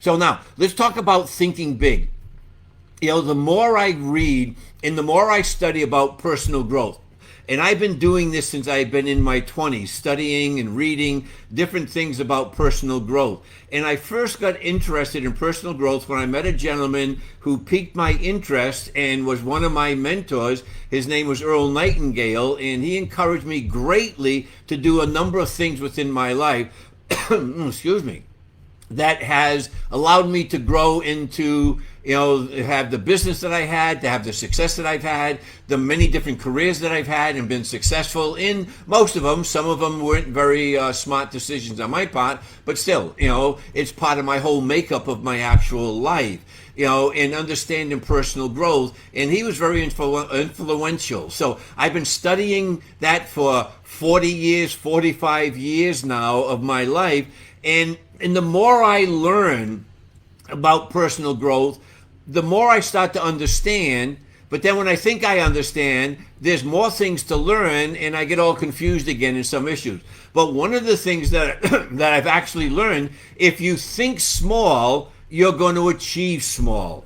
So now let's talk about thinking big. The more I read and the more I study about personal growth, and I've been doing this since I've been in my 20s, studying and reading different things about personal growth. And I first got interested in personal growth when I met a gentleman who piqued my interest and was one of my mentors. His name was Earl Nightingale, and he encouraged me greatly to do a number of things within my life. Excuse me, that has allowed me to grow into, have the business that I had, to have the success that I've had, the many different careers that I've had and been successful in most of them. Some of them weren't very smart decisions on my part, but still, it's part of my whole makeup of my actual life, and understanding personal growth. And he was very influential. So I've been studying that for 40 years, 45 years now of my life. And the more I learn about personal growth, the more I start to understand. But then when I think I understand, there's more things to learn, and I get all confused again in some issues. But one of the things that that I've actually learned, if you think small, you're going to achieve small.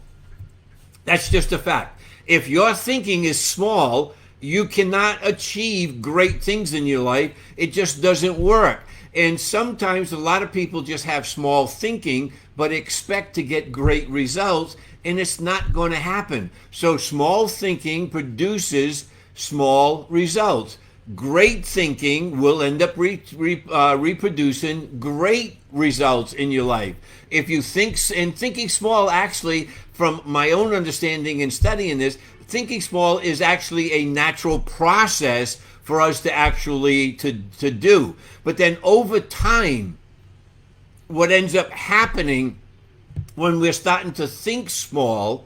That's just a fact. If your thinking is small, you cannot achieve great things in your life. It just doesn't work. And sometimes a lot of people just have small thinking, but expect to get great results, and it's not going to happen. So small thinking produces small results. Great thinking will end up reproducing great results in your life. If you think, and thinking small, actually, from my own understanding and studying this, thinking small is actually a natural process for us to actually to do. But then over time, what ends up happening when we're starting to think small,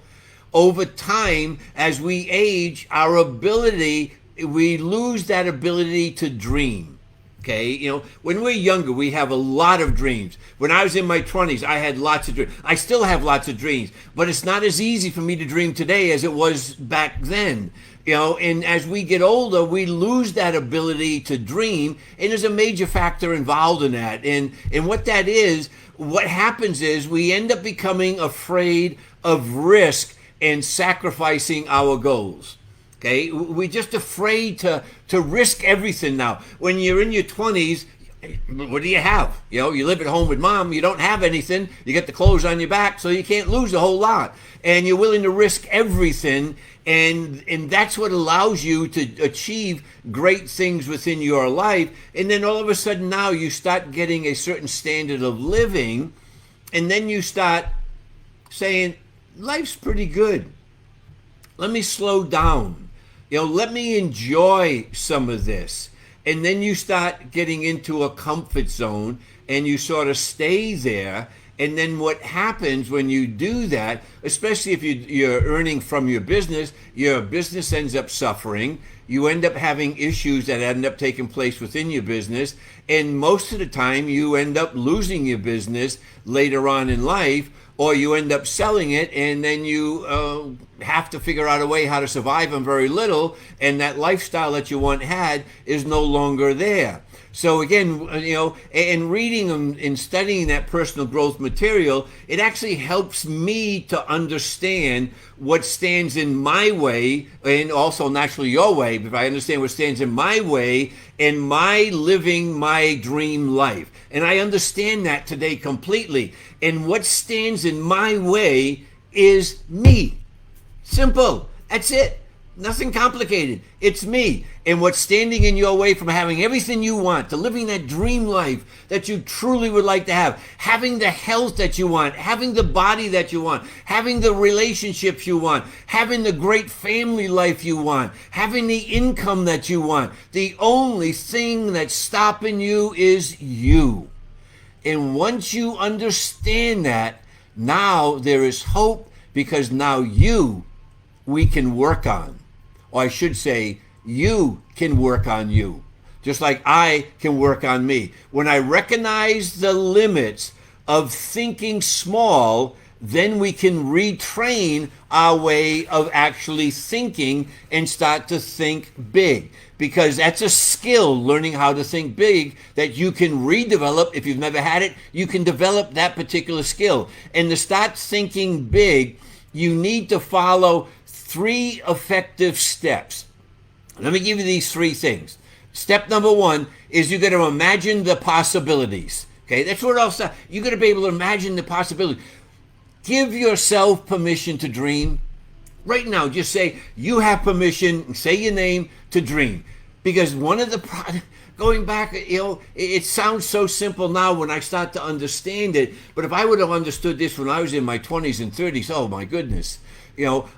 over time, as we age, we lose that ability to dream. Okay, when we're younger, we have a lot of dreams. When I was in my 20s, I had lots of dreams. I still have lots of dreams, but it's not as easy for me to dream today as it was back then. And as we get older, we lose that ability to dream, and there's a major factor involved in that. And what that is, what happens is we end up becoming afraid of risk and sacrificing our goals. Okay, we're just afraid to risk everything now. When you're in your 20s, what do you have? You live at home with mom, you don't have anything, you get the clothes on your back, so you can't lose a whole lot. And you're willing to risk everything, and that's what allows you to achieve great things within your life. And then all of a sudden now you start getting a certain standard of living, and then you start saying, life's pretty good. Let me slow down. Let me enjoy some of this. And then you start getting into a comfort zone, and you sort of stay there. And then what happens when you do that, especially if you're earning from your business ends up suffering. You end up having issues that end up taking place within your business. And most of the time you end up losing your business later on in life, or you end up selling it, and then you have to figure out a way how to survive on very little, and that lifestyle that you once had is no longer there. So again, and reading and studying that personal growth material, it actually helps me to understand what stands in my way, and also naturally your way. If I understand what stands in my way in my living my dream life, and I understand that today completely. And what stands in my way is me. Simple. That's it. Nothing complicated. It's me. And what's standing in your way from having everything you want, to living that dream life that you truly would like to have, having the health that you want, having the body that you want, having the relationships you want, having the great family life you want, having the income that you want. The only thing that's stopping you is you. And once you understand that, now there is hope, because now we can work on. Or I should say, you can work on you, just like I can work on me. When I recognize the limits of thinking small, then we can retrain our way of actually thinking and start to think big. Because that's a skill, learning how to think big, that you can redevelop. If you've never had it, you can develop that particular skill. And to start thinking big, you need to follow 3 effective steps. Let me give you these 3 things. Step number 1 is you got to imagine the possibilities. Okay, that's what I'll say. You got to be able to imagine the possibilities. Give yourself permission to dream. Right now, just say you have permission, say your name, to dream. Because one of the, going back, it sounds so simple now when I start to understand it. But if I would have understood this when I was in my 20s and 30s, oh my goodness.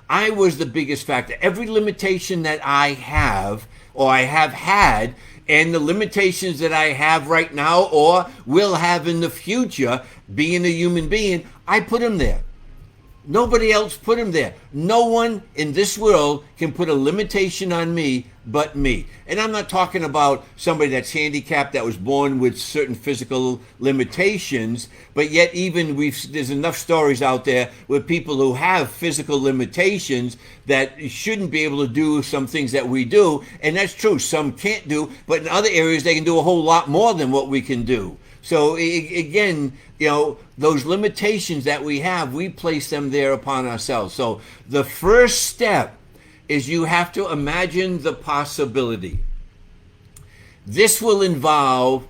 I was the biggest factor. Every limitation that I have, or I have had, and the limitations that I have right now or will have in the future, being a human being, I put them there. Nobody else put them there. No one in this world can put a limitation on me but me. And I'm not talking about somebody that's handicapped, that was born with certain physical limitations, but yet even there's enough stories out there with people who have physical limitations that shouldn't be able to do some things that we do. And that's true. Some can't do, but in other areas they can do a whole lot more than what we can do. So again, those limitations that we have, we place them there upon ourselves. So the first step is you have to imagine the possibility. This will involve,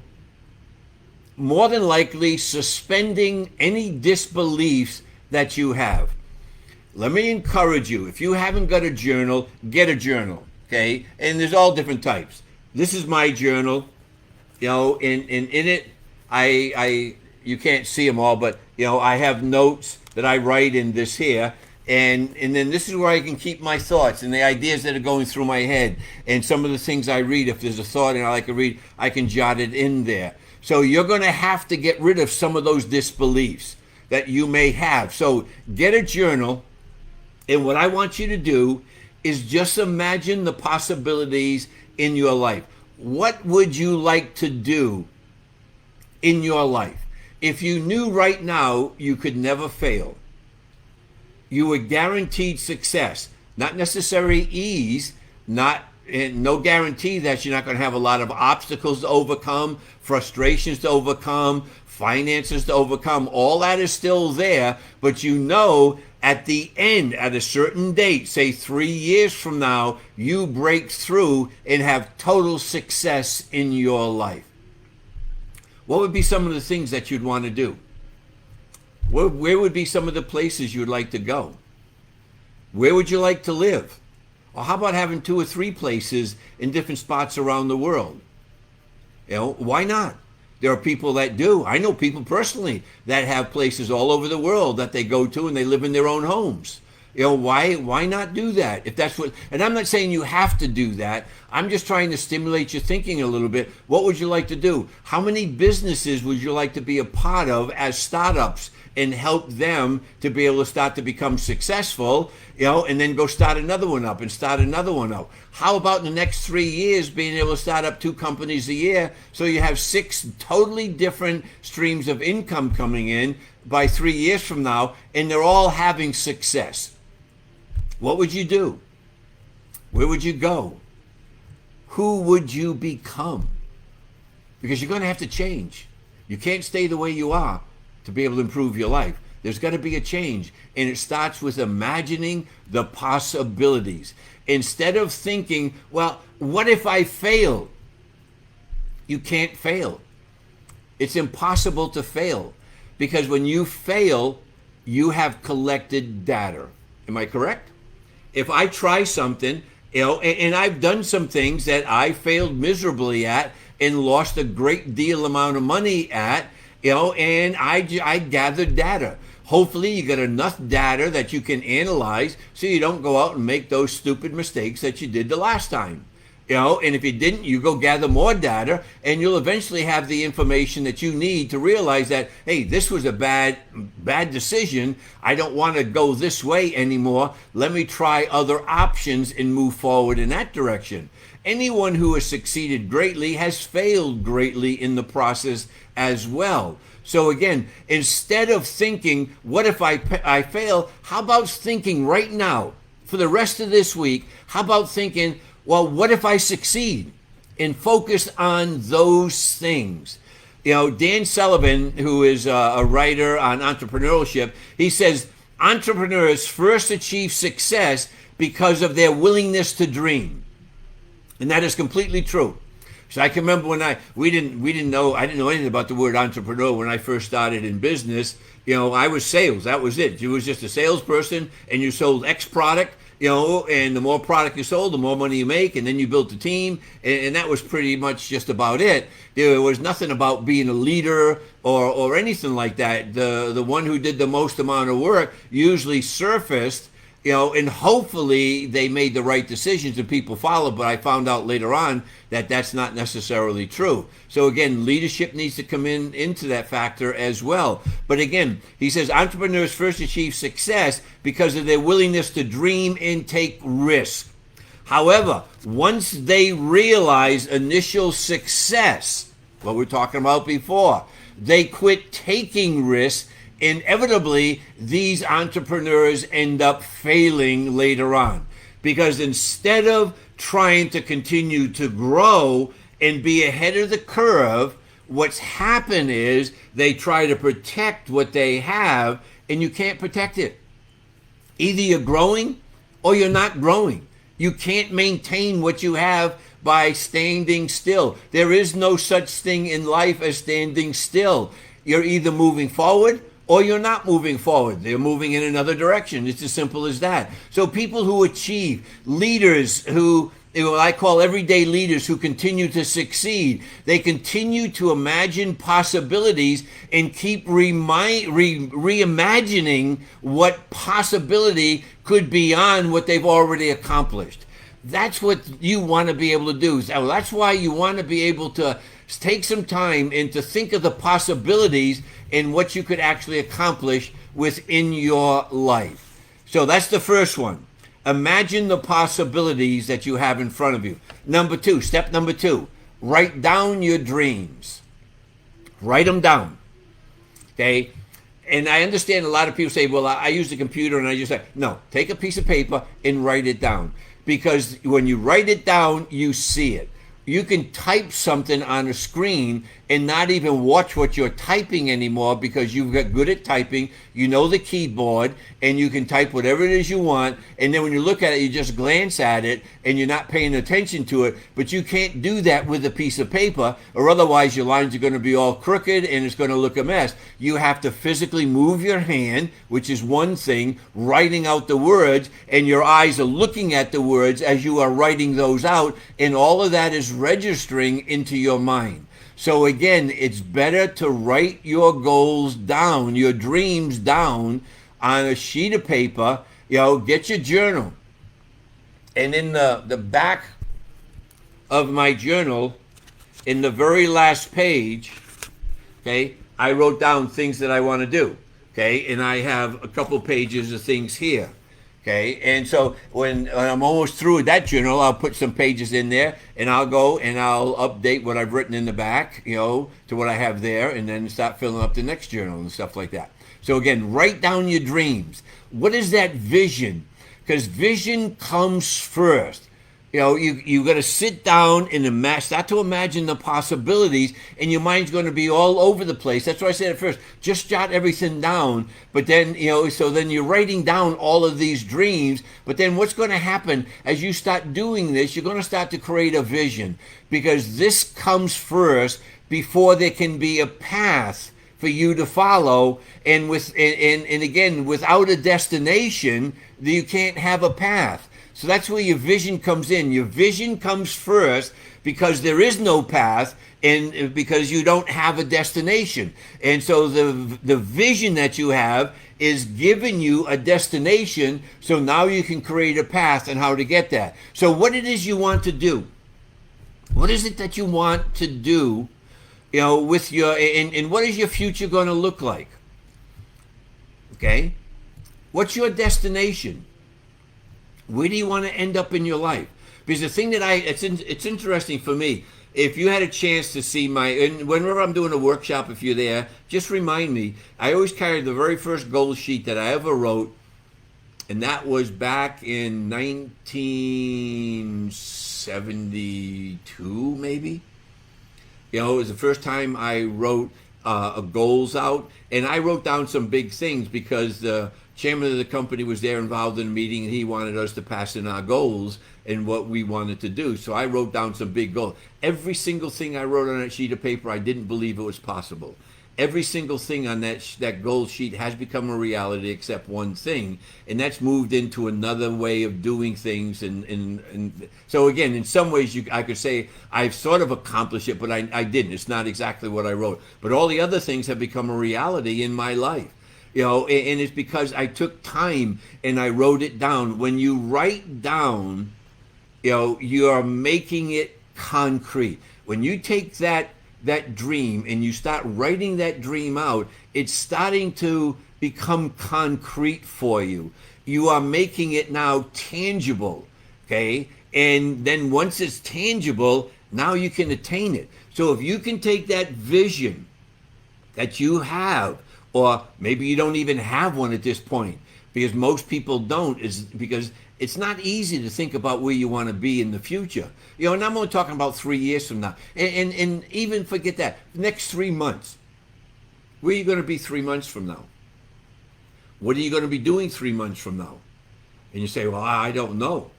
more than likely, suspending any disbeliefs that you have. Let me encourage you, if you haven't got a journal, get a journal, okay? And there's all different types. This is my journal, in it, you can't see them all, but I have notes that I write in this here, and then this is where I can keep my thoughts and the ideas that are going through my head, and some of the things I read. If there's a thought and I like to read, I can jot it in there. So you're going to have to get rid of some of those disbeliefs that you may have. So get a journal, and what I want you to do is just imagine the possibilities in your life. What would you like to do in your life? If you knew right now you could never fail, you were guaranteed success, not necessarily ease, no guarantee that you're not going to have a lot of obstacles to overcome, frustrations to overcome, finances to overcome. All that is still there, but at the end, at a certain date, say 3 years from now, you break through and have total success in your life. What would be some of the things that you'd want to do? Where would be some of the places you'd like to go? Where would you like to live? Or how about having 2 or 3 places in different spots around the world? Why not? There are people that do. I know people personally that have places all over the world that they go to and they live in their own homes. Why not do that? If that's what, and I'm not saying you have to do that. I'm just trying to stimulate your thinking a little bit. What would you like to do? How many businesses would you like to be a part of as startups and help them to be able to start to become successful, and then go start another one up and start another one up? How about in the next 3 years being able to start up 2 companies a year, so you have 6 totally different streams of income coming in by 3 years from now, and they're all having success? What would you do? Where would you go? Who would you become? Because you're going to have to change. You can't stay the way you are to be able to improve your life. There's got to be a change. And it starts with imagining the possibilities. Instead of thinking, well, what if I fail? You can't fail. It's impossible to fail. Because when you fail, you have collected data. Am I correct? If I try something, and I've done some things that I failed miserably at and lost a great deal amount of money at, and I gathered data. Hopefully you get enough data that you can analyze so you don't go out and make those stupid mistakes that you did the last time. And if you didn't, you go gather more data, and you'll eventually have the information that you need to realize that, hey, this was a bad decision. I don't want to go this way anymore. Let me try other options and move forward in that direction. Anyone who has succeeded greatly has failed greatly in the process as well. So again, instead of thinking, what if I fail? How about thinking right now, for the rest of this week, how about thinking, well, what if I succeed? And focus on those things. You know, Dan Sullivan, who is a writer on entrepreneurship, he says entrepreneurs first achieve success because of their willingness to dream. And that is completely true. So I can remember when I didn't know anything about the word entrepreneur when I first started in business. You know, I was sales. That was it. You was just a salesperson, and you sold X product. You know, and the more product you sold, the more money you make, and then you built a team, and that was pretty much just about it. There was nothing about being a leader or anything like that. The one who did the most amount of work usually surfaced, you know, and hopefully they made the right decisions and people followed, but I found out later on that that's not necessarily true. So again, leadership needs to come into that factor as well. But again, he says entrepreneurs first achieve success because of their willingness to dream and take risk. However, once they realize initial success, what we're talking about before, they quit taking risks. Inevitably, these entrepreneurs end up failing later on, because instead of trying to continue to grow and be ahead of the curve, what's happened is they try to protect what they have, and you can't protect it. Either you're growing or you're not growing. You can't maintain what you have by standing still. There is no such thing in life as standing still. You're either moving forward or you're not moving forward. They're moving in another direction. It's as simple as that. So people who achieve, leaders who, what I call everyday leaders who continue to succeed, they continue to imagine possibilities and keep reimagining what possibility could be beyond what they've already accomplished. That's what you want to be able to do. That's why you want to be able to take some time and to think of the possibilities and what you could actually accomplish within your life. So that's the first one. Imagine the possibilities that you have in front of you. Step number two, write down your dreams. Write them down. Okay? And I understand a lot of people say, well, I use the computer, and I just say, no, take a piece of paper and write it down. Because when you write it down, you see it. You can type something on a screen and not even watch what you're typing anymore because you've got good at typing, you know the keyboard, and you can type whatever it is you want, and then when you look at it, you just glance at it, and you're not paying attention to it, but you can't do that with a piece of paper, or otherwise your lines are going to be all crooked, and it's going to look a mess. You have to physically move your hand, which is one thing, writing out the words, and your eyes are looking at the words as you are writing those out, and all of that is registering into your mind. So again, it's better to write your goals down, your dreams down on a sheet of paper. You know, get your journal. And in the back of my journal, in the very last page, okay, I wrote down things that I want to do. Okay, and I have a couple pages of things here. Okay, and so when I'm almost through with that journal, I'll put some pages in there, and I'll go and I'll update what I've written in the back, you know, to what I have there, and then start filling up the next journal and stuff like that. So again, write down your dreams. What is that vision? Because vision comes first. You know, you got to sit down and start to imagine the possibilities, and your mind's going to be all over the place. That's why I said at first, just jot everything down. But then, you know, so then you're writing down all of these dreams. But then what's going to happen as you start doing this, you're going to start to create a vision, because this comes first before there can be a path for you to follow. And again, without a destination, you can't have a path. So that's where your vision comes in. Your vision comes first because there is no path, and because you don't have a destination. And so the vision that you have is giving you a destination, so now you can create a path and how to get that. So what it is you want to do. What is it that you want to do, you know, with your, and what is your future going to look like? Okay? What's your destination? Where do you want to end up in your life? Because the thing that it's interesting for me, if you had a chance to see and whenever I'm doing a workshop, if you're there, just remind me. I always carried the very first goal sheet that I ever wrote, and that was back in 1972, maybe. It was the first time I wrote goals out, and I wrote down some big things because the chairman of the company was there involved in the meeting, and he wanted us to pass in our goals and what we wanted to do. So I wrote down some big goals. Every single thing I wrote on that sheet of paper, I didn't believe it was possible. Every single thing on that goal sheet has become a reality except one thing, and that's moved into another way of doing things. And so again, in some ways, I could say I've sort of accomplished it, but I didn't. It's not exactly what I wrote. But all the other things have become a reality in my life. And it's because I took time and I wrote it down. When you write down, you are making it concrete. When you take that dream and you start writing that dream out, it's starting to become concrete for you. You are making it now tangible, okay? And then once it's tangible, now you can attain it. So if you can take that vision that you have, or maybe you don't even have one at this point, because most people don't, is because it's not easy to think about where you want to be in the future. And I'm only talking about 3 years from now. And even forget that. Next 3 months. Where are you going to be 3 months from now? What are you going to be doing 3 months from now? And you say, well, I don't know.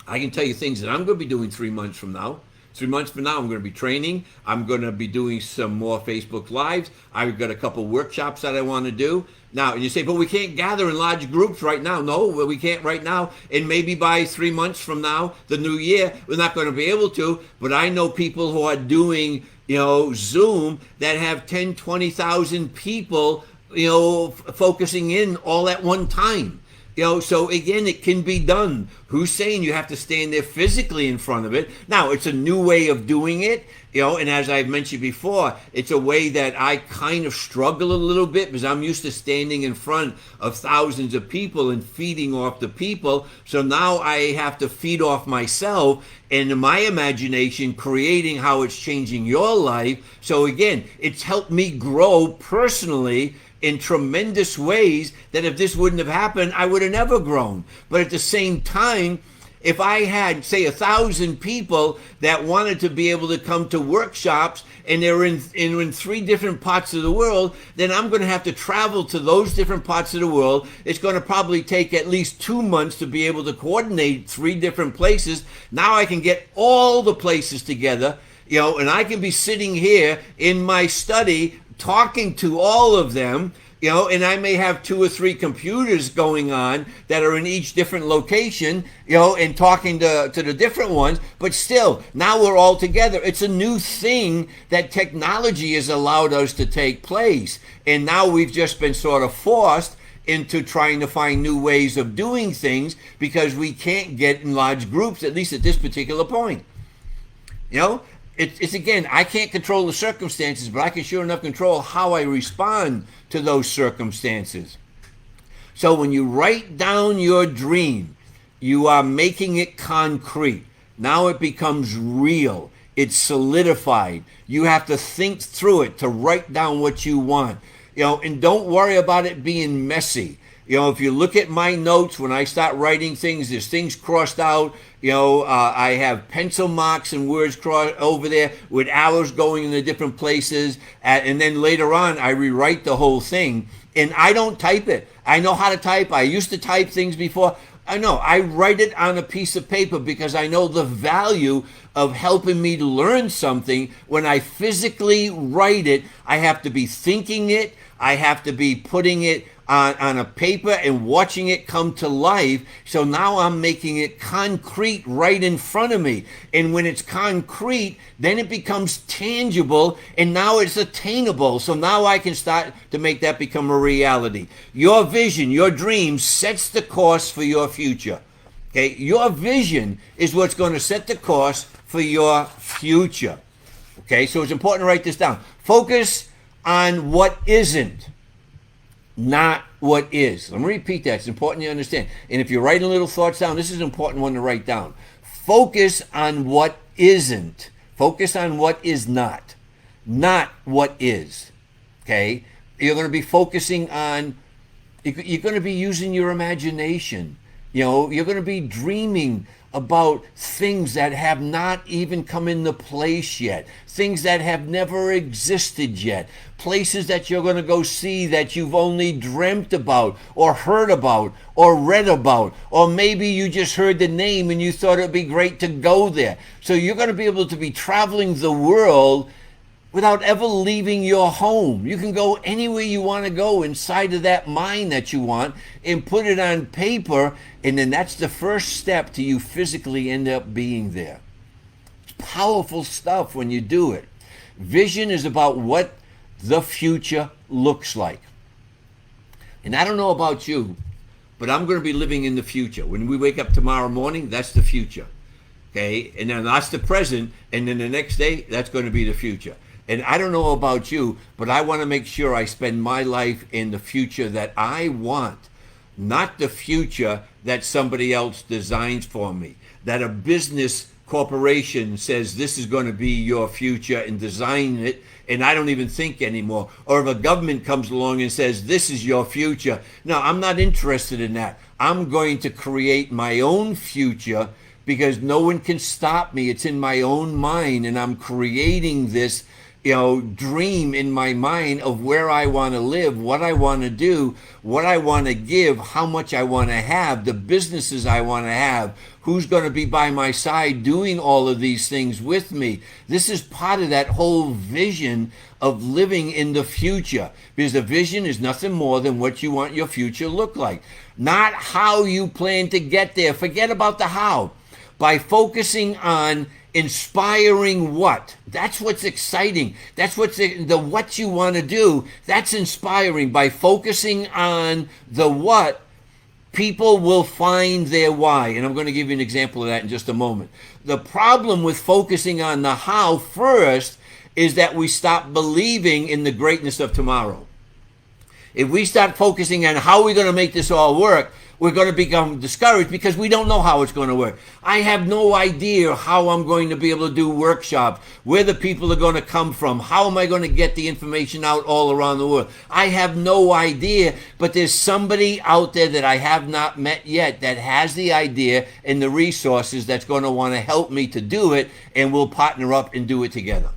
I can tell you things that I'm going to be doing 3 months from now. 3 months from now, I'm going to be training. I'm going to be doing some more Facebook Lives. I've got a couple workshops that I want to do. Now, and you say, but we can't gather in large groups right now. No, we can't right now. And maybe by 3 months from now, the new year, we're not going to be able to. But I know people who are doing, Zoom that have 10, 20,000 people, focusing in all at one time. So again, it can be done. Who's saying you have to stand there physically in front of it? Now, it's a new way of doing it, and as I've mentioned before, it's a way that I kind of struggle a little bit because I'm used to standing in front of thousands of people and feeding off the people. So now I have to feed off myself and in my imagination, creating how it's changing your life. So again, it's helped me grow personally in tremendous ways that if this wouldn't have happened, I would have never grown. But at the same time, if I had, say, 1,000 people that wanted to be able to come to workshops and they're in 3 different parts of the world, then I'm going to have to travel to those different parts of the world. It's going to probably take at least 2 months to be able to coordinate 3 different places. Now I can get all the places together, and I can be sitting here in my study talking to all of them, and I may have 2 or 3 computers going on that are in each different location, and talking to the different ones, but still, now we're all together. It's a new thing that technology has allowed us to take place, and now we've just been sort of forced into trying to find new ways of doing things because we can't get in large groups, at least at this particular point. It's again, I can't control the circumstances, but I can sure enough control how I respond to those circumstances. So when you write down your dream, you are making it concrete. Now it becomes real. It's solidified. You have to think through it to write down what you want. And don't worry about it being messy. If you look at my notes, when I start writing things, there's things crossed out. I have pencil marks and words crossed over there with arrows going in the different places. And then later on, I rewrite the whole thing. And I don't type it. I know how to type. I used to type things before. I know. I write it on a piece of paper because I know the value of helping me to learn something. When I physically write it, I have to be thinking it. I have to be putting it on a paper and watching it come to life. So now I'm making it concrete right in front of me. And when it's concrete, then it becomes tangible and now it's attainable. So now I can start to make that become a reality. Your vision, your dream sets the course for your future. Okay, your vision is what's going to set the course for your future. Okay, so it's important to write this down. Focus on what isn't, not what is. Let me repeat that. It's important you understand. And if you're writing little thoughts down, this is an important one to write down. Focus on what isn't. Focus on what is not what is. Okay? You're going to be focusing on, you're going to be using your imagination. You're going to be dreaming about things that have not even come into place yet, things that have never existed yet, places that you're going to go see that you've only dreamt about or heard about or read about, or maybe you just heard the name and you thought it'd be great to go there. So you're going to be able to be traveling the world without ever leaving your home. You can go anywhere you want to go inside of that mind that you want and put it on paper, and then that's the first step to you physically end up being there. It's powerful stuff when you do it. Vision is about what the future looks like. And I don't know about you, but I'm going to be living in the future. When we wake up tomorrow morning, that's the future. Okay? And then that's the present, and then the next day, that's going to be the future. And I don't know about you, but I want to make sure I spend my life in the future that I want, not the future that somebody else designs for me, that a business corporation says this is going to be your future and design it, and I don't even think anymore. Or if a government comes along and says this is your future. No, I'm not interested in that. I'm going to create my own future because no one can stop me. It's in my own mind, and I'm creating this dream in my mind of where I want to live, what I want to do, what I want to give, how much I want to have, the businesses I want to have, who's going to be by my side doing all of these things with me. This is part of that whole vision of living in the future, because the vision is nothing more than what you want your future to look like, not how you plan to get there. Forget about the how. By focusing on inspiring what? That's what's exciting. That's what's the what you want to do. That's inspiring. By focusing on the what, people will find their why. And I'm going to give you an example of that in just a moment. The problem with focusing on the how first is that we stop believing in the greatness of tomorrow. If we start focusing on how we're going to make this all work, we're going to become discouraged because we don't know how it's going to work. I have no idea how I'm going to be able to do workshops, where the people are going to come from, how am I going to get the information out all around the world. I have no idea, but there's somebody out there that I have not met yet that has the idea and the resources that's going to want to help me to do it, and we'll partner up and do it together.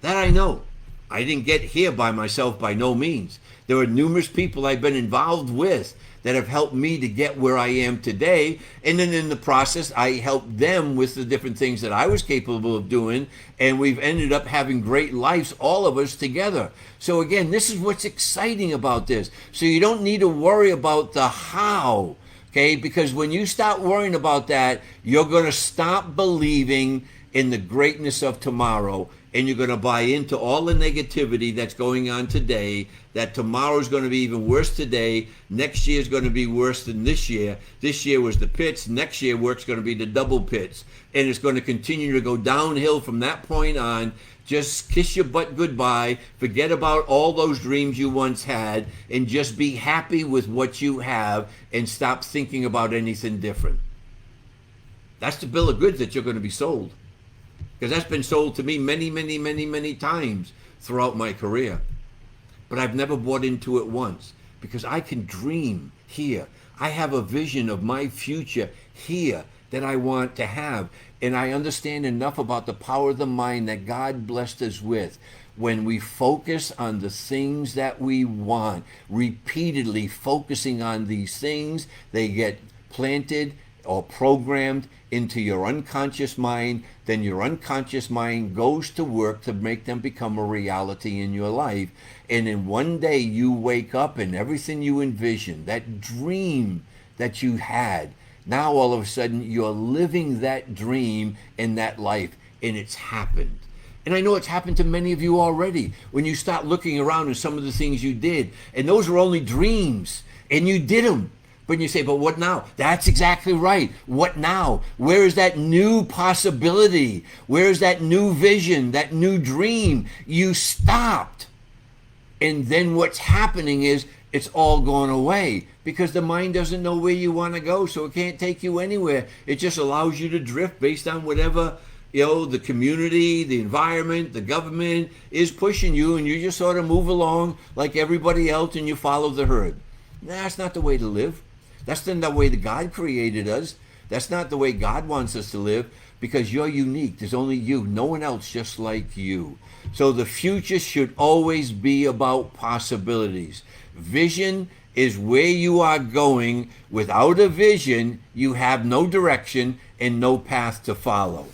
That I know. I didn't get here by myself by no means. There are numerous people I've been involved with that have helped me to get where I am today. And then in the process, I helped them with the different things that I was capable of doing. And we've ended up having great lives, all of us together. So again, this is what's exciting about this. So you don't need to worry about the how, okay? Because when you start worrying about that, you're going to stop believing in the greatness of tomorrow, and you're going to buy into all the negativity that's going on today, that tomorrow is going to be even worse today, next year is going to be worse than this year. This year was the pits, next year work's going to be the double pits, and it's going to continue to go downhill from that point on. Just kiss your butt goodbye, forget about all those dreams you once had, and just be happy with what you have and stop thinking about anything different. That's the bill of goods that you're going to be sold. Because that's been sold to me many times throughout my career. But I've never bought into it once, because I can dream here. I have a vision of my future here that I want to have. And I understand enough about the power of the mind that God blessed us with. When we focus on the things that we want, repeatedly focusing on these things, they get planted or programmed into your unconscious mind. Then your unconscious mind goes to work to make them become a reality in your life. And then one day you wake up and everything you envisioned, that dream that you had, now all of a sudden you're living that dream in that life, and it's happened. And I know it's happened to many of you already. When you start looking around at some of the things you did, and those were only dreams, and you did them. But you say, but what now? That's exactly right. What now? Where is that new possibility? Where is that new vision, that new dream? You stopped. And then what's happening is it's all gone away, because the mind doesn't know where you want to go, so it can't take you anywhere. It just allows you to drift based on whatever The community, the environment, the government is pushing you, and you just sort of move along like everybody else and you follow the herd. That's not the way to live. That's not the way that God created us. That's not the way God wants us to live, because you're unique. There's only you, no one else just like you. So the future should always be about possibilities. Vision is where you are going. Without a vision, you have no direction and no path to follow.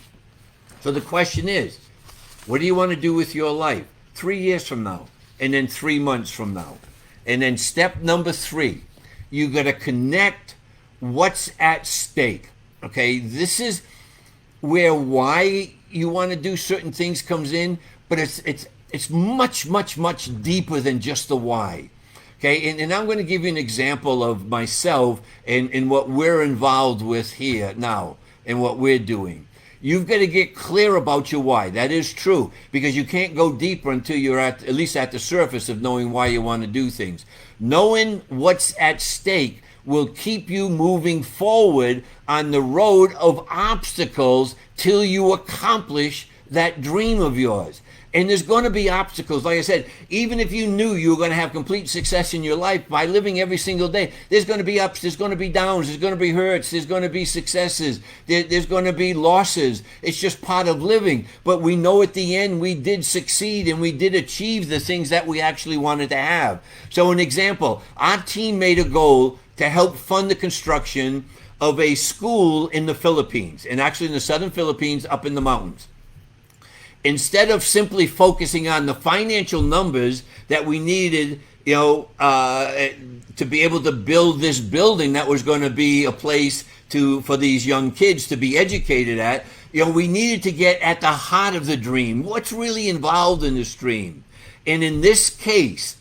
So the question is, what do you want to do with your life 3 years from now, and then 3 months from now? And then step number 3, you got to connect what's at stake. Okay, this is where why you want to do certain things comes in, but it's much deeper than just the why. Okay, and I'm going to give you an example of myself and what we're involved with here now and what we're doing. You've got to get clear about your why. That is true, because you can't go deeper until you're at least at the surface of knowing why you want to do things. Knowing what's at stake will keep you moving forward on the road of obstacles till you accomplish that dream of yours. And there's going to be obstacles. Like I said, even if you knew you were going to have complete success in your life by living every single day, there's going to be ups, there's going to be downs, there's going to be hurts, there's going to be successes, there's going to be losses. It's just part of living. But we know at the end we did succeed and we did achieve the things that we actually wanted to have. So an example, our team made a goal to help fund the construction of a school in the Philippines, and actually in the southern Philippines up in the mountains. Instead of simply focusing on the financial numbers that we needed, to be able to build this building that was going to be a place for these young kids to be educated at, we needed to get at the heart of the dream. What's really involved in this dream? And in this case,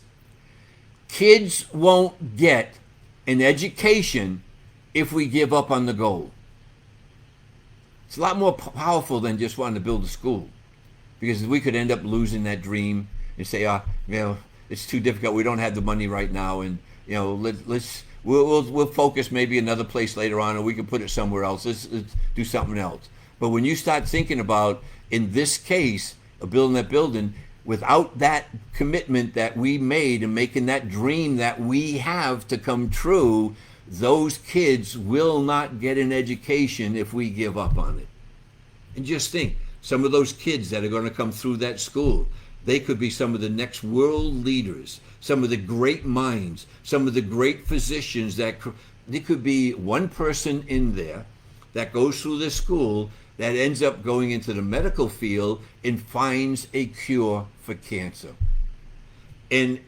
kids won't get an education if we give up on the goal. It's a lot more powerful than just wanting to build a school. Because we could end up losing that dream and say, it's too difficult. We don't have the money right now, and we'll focus maybe another place later on, or we can put it somewhere else. Let's do something else. But when you start thinking about, in this case, of building that building, without that commitment that we made and making that dream that we have to come true, those kids will not get an education if we give up on it. And just think. Some of those kids that are going to come through that school, they could be some of the next world leaders, some of the great minds, some of the great physicians. There could be one person in there that goes through this school that ends up going into the medical field and finds a cure for cancer. And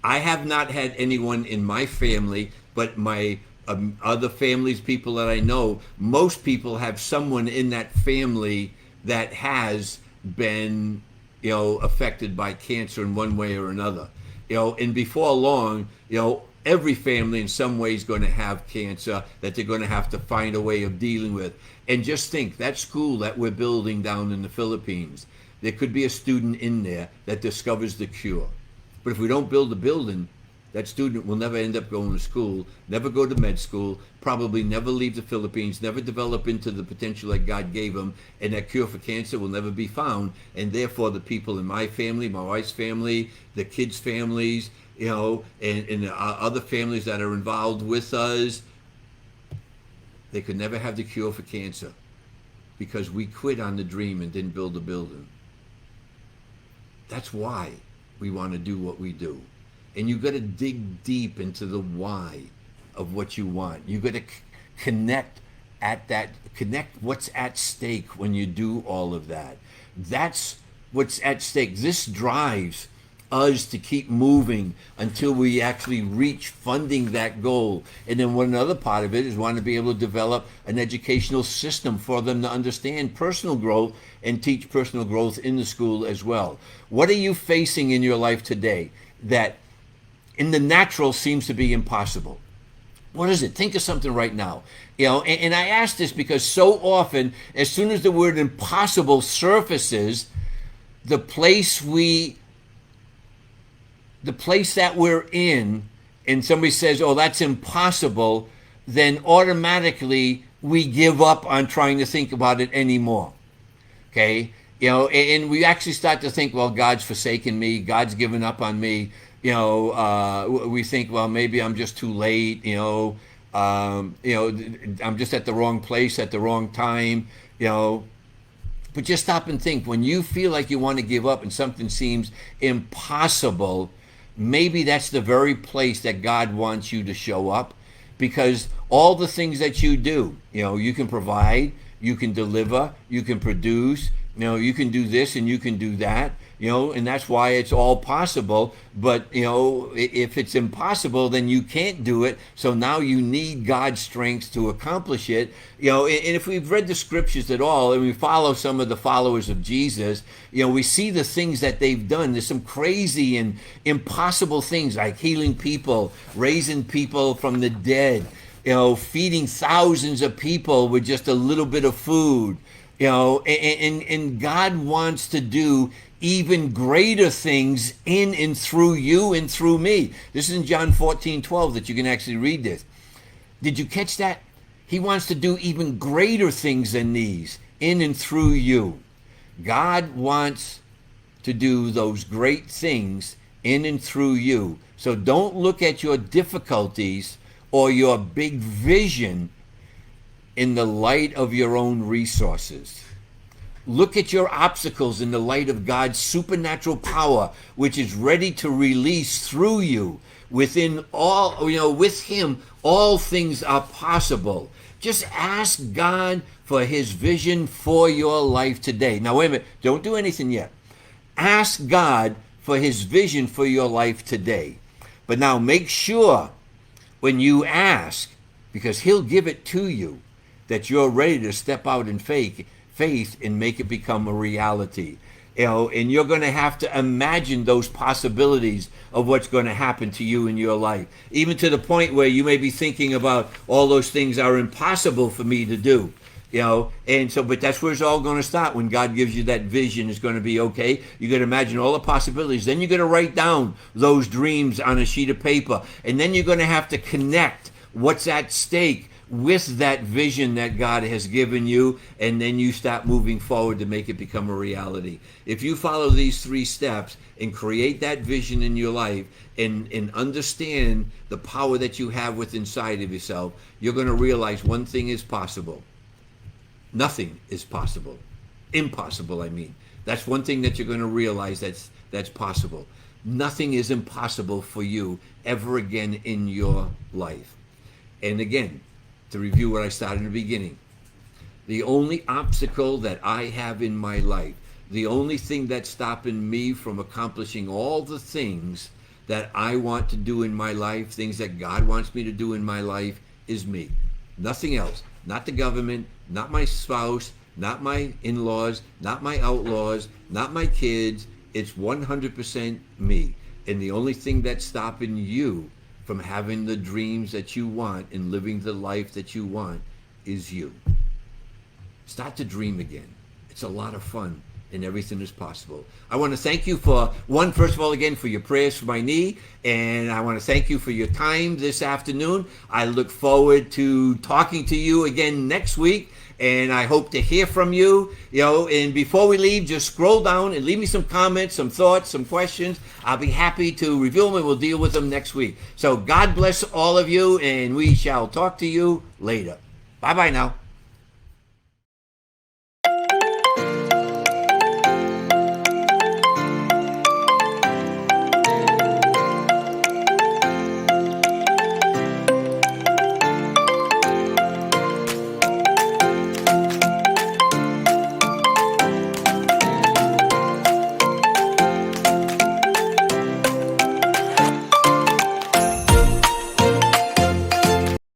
I have not had anyone in my family, but my other families, people that I know, most people have someone in that family that has been, affected by cancer in one way or another. And before long, every family in some way is going to have cancer that they're going to have to find a way of dealing with. And just think, that school that we're building down in the Philippines, there could be a student in there that discovers the cure. But if we don't build the building, that student will never end up going to school, never go to med school, probably never leave the Philippines, never develop into the potential that God gave them, and that cure for cancer will never be found. And therefore, the people in my family, my wife's family, the kids' families, and other families that are involved with us, they could never have the cure for cancer because we quit on the dream and didn't build the building. That's why we want to do what we do. And you've got to dig deep into the why of what you want. You've got to connect what's at stake when you do all of that. That's what's at stake. This drives us to keep moving until we actually reach funding that goal. And then one other part of it is want to be able to develop an educational system for them to understand personal growth and teach personal growth in the school as well. What are you facing in your life today that in the natural seems to be impossible? What is it? Think of something right now. And I ask this because so often, as soon as the word impossible surfaces, the place that we're in, and somebody says, oh, that's impossible, then automatically we give up on trying to think about it anymore. Okay, and we actually start to think, well, God's forsaken me, God's given up on me. We think, well, maybe I'm just too late. I'm just at the wrong place at the wrong time. But just stop and think. When you feel like you want to give up and something seems impossible, maybe that's the very place that God wants you to show up, because all the things that you do, you can provide, you can deliver, you can produce, you can do this and you can do that, and that's why it's all possible. But, if it's impossible, then you can't do it. So now you need God's strength to accomplish it. And if we've read the scriptures at all and we follow some of the followers of Jesus, we see the things that they've done. There's some crazy and impossible things like healing people, raising people from the dead, feeding thousands of people with just a little bit of food. And God wants to do even greater things in and through you and through me. This is in John 14:12 that you can actually read this. Did you catch that? He wants to do even greater things than these in and through you. God wants to do those great things in and through you. So don't look at your difficulties or your big vision in the light of your own resources. Look at your obstacles in the light of God's supernatural power, which is ready to release through you. Within all, with Him, all things are possible. Just ask God for His vision for your life today. Now, wait a minute. Don't do anything yet. Ask God for His vision for your life today. But now make sure when you ask, because He'll give it to you, that you're ready to step out in faith and make it become a reality. And you're going to have to imagine those possibilities of what's going to happen to you in your life, even to the point where you may be thinking about all those things are impossible for me to do. And so, but that's where it's all going to start. When God gives you that vision, it's going to be okay. You're going to imagine all the possibilities. Then you're going to write down those dreams on a sheet of paper. And then you're going to have to connect what's at stake with that vision that God has given you, and then you start moving forward to make it become a reality. If you follow these 3 steps and create that vision in your life and understand the power that you have within inside of yourself, you're going to realize one thing is possible. Nothing is possible. Impossible, I mean. That's one thing that you're going to realize that's possible. Nothing is impossible for you ever again in your life. And again, to review what I started in the beginning, the only obstacle that I have in my life, the only thing that's stopping me from accomplishing all the things that I want to do in my life, things that God wants me to do in my life, is me. Nothing else. Not the government, not my spouse, not my in-laws, not my outlaws, not my kids. It's 100% me. And the only thing that's stopping you from having the dreams that you want and living the life that you want is you. Start to dream again. It's a lot of fun, and everything is possible. I want to thank you first of all, again, for your prayers for my knee, and I want to thank you for your time this afternoon. I look forward to talking to you again next week, and I hope to hear from you. And before we leave, just scroll down and leave me some comments, some thoughts, some questions. I'll be happy to review them, and we'll deal with them next week. So God bless all of you, and we shall talk to you later. Bye-bye now.